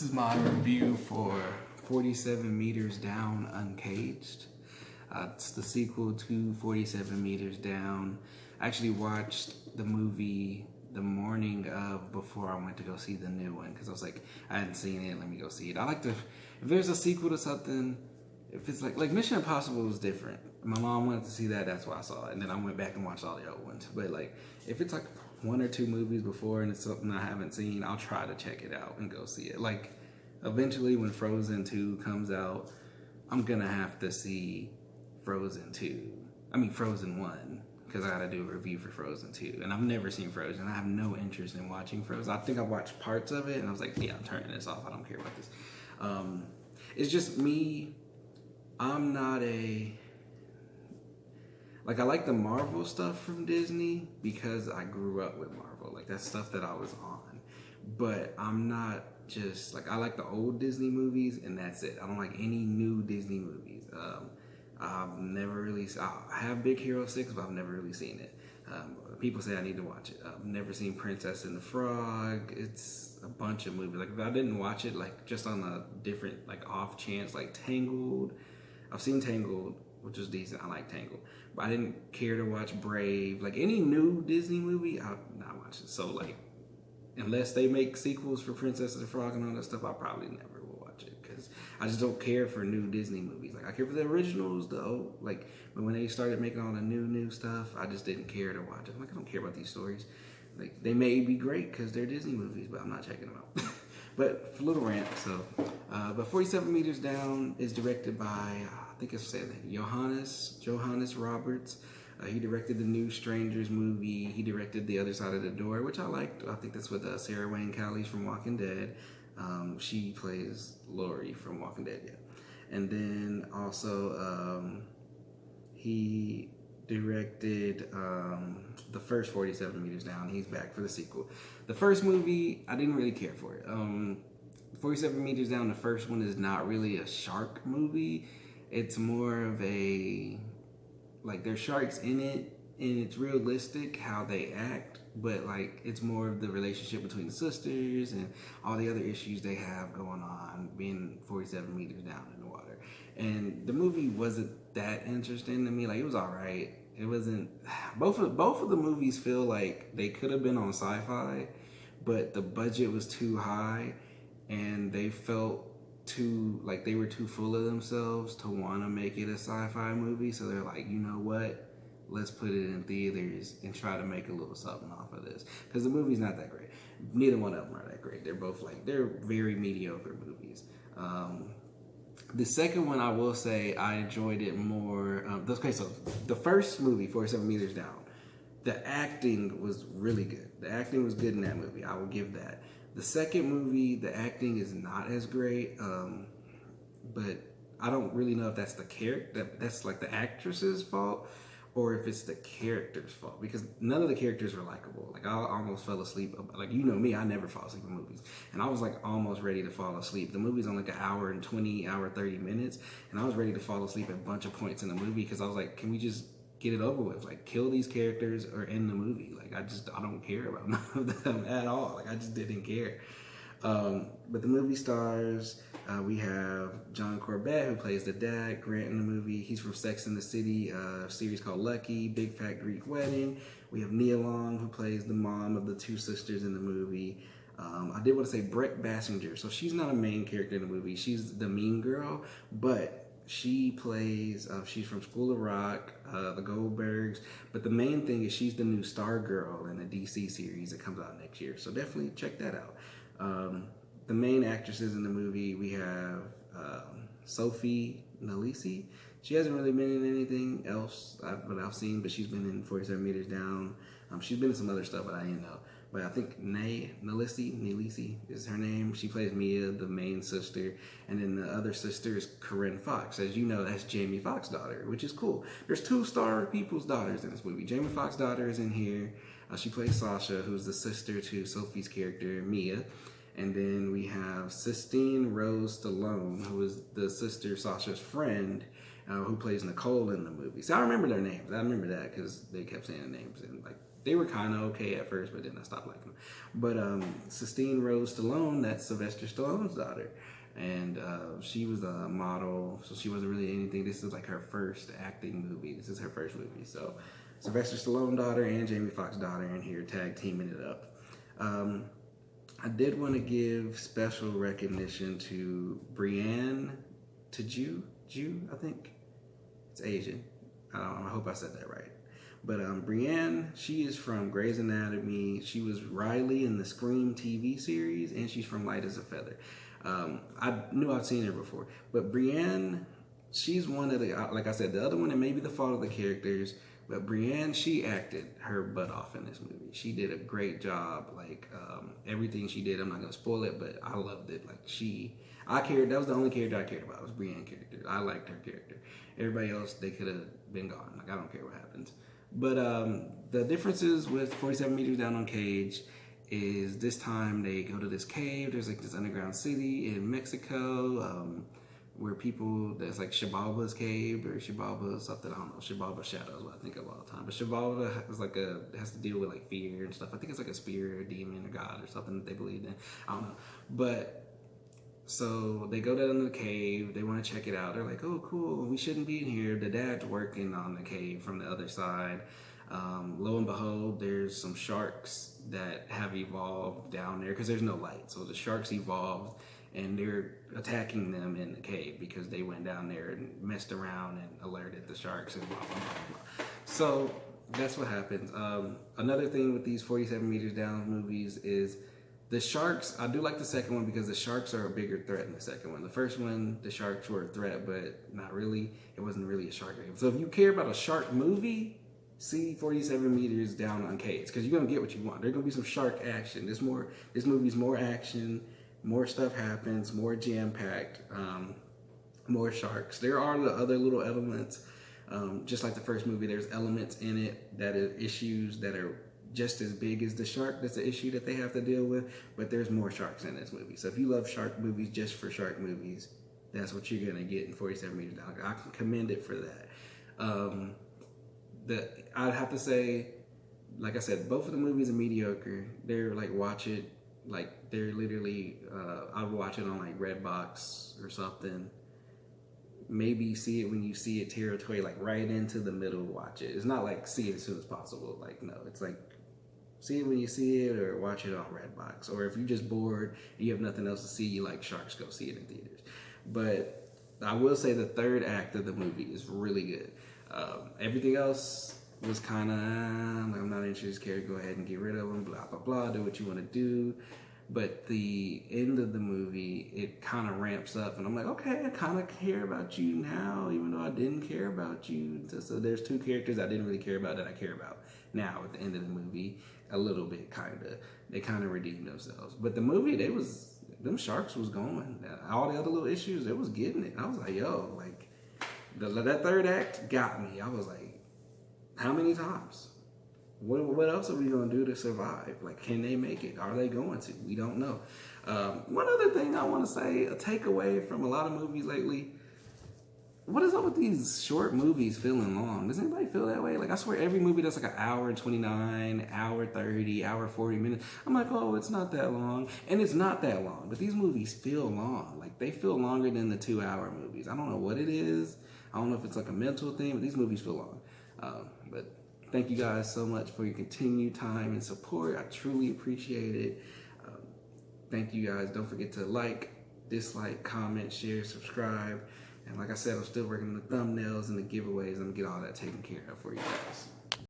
is my review for 47 Meters Down Uncaged. It's the sequel to 47 Meters Down. I actually watched the movie the morning of before I went to go see the new one because I was like, I hadn't seen it, let me go see it. I like to, if there's a sequel to something, if it's like Mission Impossible was different. My mom wanted to see that, that's why I saw it. And then I went back and watched all the other ones. But like, if it's like one or two movies before and it's something I haven't seen, I'll try to check it out and go see it. Like, eventually when Frozen 2 comes out, I'm gonna have to see Frozen 1, because I gotta do a review for Frozen 2. And I've never seen Frozen. I have no interest in watching Frozen. I think I watched parts of it and I was like, yeah, I'm turning this off. I don't care about this. It's just me. I'm not I like the Marvel stuff from Disney because I grew up with Marvel. Like, that's stuff that I was on. But I'm not just, I like the old Disney movies and that's it. I don't like any new Disney movies. I've never really, I have Big Hero 6, but I've never really seen it. People say I need to watch it. I've never seen Princess and the Frog. It's a bunch of movies. Like, if I didn't watch it, just on a different, off chance, Tangled. I've seen Tangled, which was decent. I like Tangled. But I didn't care to watch Brave. Any new Disney movie, I'll not watch it. So, unless they make sequels for Princess and the Frog and all that stuff, I probably never will watch it. Because I just don't care for new Disney movies. I care for the originals, though. But when they started making all the new stuff, I just didn't care to watch it. I don't care about these stories. They may be great because they're Disney movies, but I'm not checking them out. But a little rant, so. But 47 Meters Down is directed by, I think it's said Johannes Roberts. He directed the new Strangers movie. He directed The Other Side of the Door, which I liked. I think that's with Sarah Wayne Callies from Walking Dead. She plays Lori from Walking Dead, yeah. And then also he directed the first 47 Meters Down. He's back for the sequel. The first movie, I didn't really care for it. 47 Meters Down, the first one, is not really a shark movie. It's more of a, there's sharks in it, and it's realistic how they act, but it's more of the relationship between the sisters and all the other issues they have going on being 47 meters down in the water. And the movie wasn't that interesting to me. It was all right. It wasn't. Both of the movies feel like they could have been on Sci-Fi, but the budget was too high, and they felt too they were too full of themselves to want to make it a sci-fi movie. So they're like, you know what? Let's put it in theaters and try to make a little something off of this, because the movie's not that great. Neither one of them are that great. They're both they're very mediocre movies. The second one, I will say, I enjoyed it more. Okay, so the first movie, 47 Meters Down, the acting was really good. The acting was good in that movie. I will give that. The second movie, the acting is not as great, but I don't really know if that's the character, that's the actress's fault, or if it's the character's fault, because none of the characters were likable. I almost fell asleep. You know me, I never fall asleep in movies. And I was almost ready to fall asleep. The movie's on an hour and 20, hour 30 minutes. And I was ready to fall asleep at a bunch of points in the movie, because I was like, can we just get it over with? Kill these characters or end the movie. I don't care about none of them at all. I just didn't care. But the movie stars, we have John Corbett, who plays the dad, Grant, in the movie. He's from Sex and the City, a series called Lucky, Big Fat Greek Wedding. We have Nia Long, who plays the mom of the two sisters in the movie. I did want to say Brett Bassinger. So she's not a main character in the movie. She's the mean girl, but she plays, she's from School of Rock, the Goldbergs. But the main thing is she's the new Star Girl in the DC series that comes out next year. So definitely check that out. The main actresses in the movie, we have Sophie Nalisi. She hasn't really been in anything else that I've seen, but she's been in 47 Meters Down. She's been in some other stuff, but I didn't know. But I think Nalisi is her name. She plays Mia, the main sister. And then the other sister is Corinne Fox. As you know, that's Jamie Foxx's daughter, which is cool. There's two star people's daughters in this movie. Jamie Foxx's daughter is in here. She plays Sasha, who's the sister to Sophie's character, Mia. And then we have Sistine Rose Stallone, who is the sister, Sasha's friend. who plays Nicole in the movie. So I remember their names. I remember that because they kept saying their names, and like they were kind of okay at first, but then I stopped liking them. But Sistine Rose Stallone, that's Sylvester Stallone's daughter, and she was a model, so she wasn't really anything. This is like her first acting movie. This is her first movie, so Sylvester Stallone daughter and Jamie Foxx daughter in here tag teaming it up. I did want to give special recognition to Brienne Jew, I think. It's Asian. I hope I said that right. But Brienne, she is from Grey's Anatomy. She was Riley in the Scream TV series, and she's from Light as a Feather. I knew I'd seen her before. But Brienne, she's one of the, like I said, the other one, it may be the fault of the characters, but Brienne, she acted her butt off in this movie. She did a great job. Like, everything she did, I'm not going to spoil it, but I loved it. Like, that was the only character I cared about, was Brienne's character. I liked her character. Everybody else, they could have been gone. Like, I don't care what happens. But the differences with 47 Meters Down Uncaged is this time they go to this cave. There's like this underground city in Mexico where people, that's like Xibalba's cave or Xibalba something, I don't know. Xibalba Shadow is what I think of all the time. But Xibalba is like has to deal with like fear and stuff. I think it's like a spirit or demon or god or something that they believe in. I don't know. But so they go down to the cave. They want to check it out. They're like, oh, cool. We shouldn't be in here. The dad's working on the cave from the other side. Lo and behold, there's some sharks that have evolved down there because there's no light. So the sharks evolved and they're attacking them in the cave because they went down there and messed around and alerted the sharks and blah, blah, blah, blah. So that's what happens. Another thing with these 47 Meters Down movies is the sharks. I do like the second one because the sharks are a bigger threat in the second one. The first one, the sharks were a threat, but not really. It wasn't really a shark game. So if you care about a shark movie, see 47 Meters Down Uncaged, because you're gonna get what you want. There's gonna be some shark action. This movie's more action, more stuff happens, more jam-packed, more sharks. There are the other little elements, just like the first movie. There's elements in it that are issues that are just as big as the shark. That's the issue that they have to deal with, but there's more sharks in this movie. So if you love shark movies just for shark movies, that's what you're gonna get in 47 Meters Down. I can commend it for that. I'd have to say, like I said, both of the movies are mediocre. They're like, watch it, like they're literally, I would watch it on like Redbox or something. Maybe see it when you see it territory, like right into the middle, watch it. It's not like see it as soon as possible. Like, no, it's like see it when you see it or watch it on Redbox. Or if you're just bored and you have nothing else to see, you like sharks, go see it in theaters. But I will say the third act of the movie is really good. Everything else was kind of, I'm not interested, Carrie, go ahead and get rid of them, blah, blah, blah, do what you want to do. But the end of the movie, it kind of ramps up, and I'm like, okay, I kind of care about you now, even though I didn't care about you. So there's two characters I didn't really care about that I care about now at the end of the movie, a little bit, kind of. They kind of redeemed themselves. But the movie, them sharks was going. All the other little issues, it was getting it. I was like, yo, like, that third act got me. I was like, how many times? What else are we going to do to survive? Like, can they make it? Are they going to? We don't know. One other thing I want to say, a takeaway from a lot of movies lately, what is up with these short movies feeling long? Does anybody feel that way? Like, I swear every movie that's like an hour and 29, hour 30, hour 40 minutes. I'm like, oh, it's not that long. And it's not that long. But these movies feel long. Like, they feel longer than the 2-hour movies. I don't know what it is. I don't know if it's like a mental thing, but these movies feel long. But thank you guys so much for your continued time and support. I truly appreciate it. Thank you guys. Don't forget to like, dislike, comment, share, subscribe. And like I said, I'm still working on the thumbnails and the giveaways. I'm going to get all that taken care of for you guys.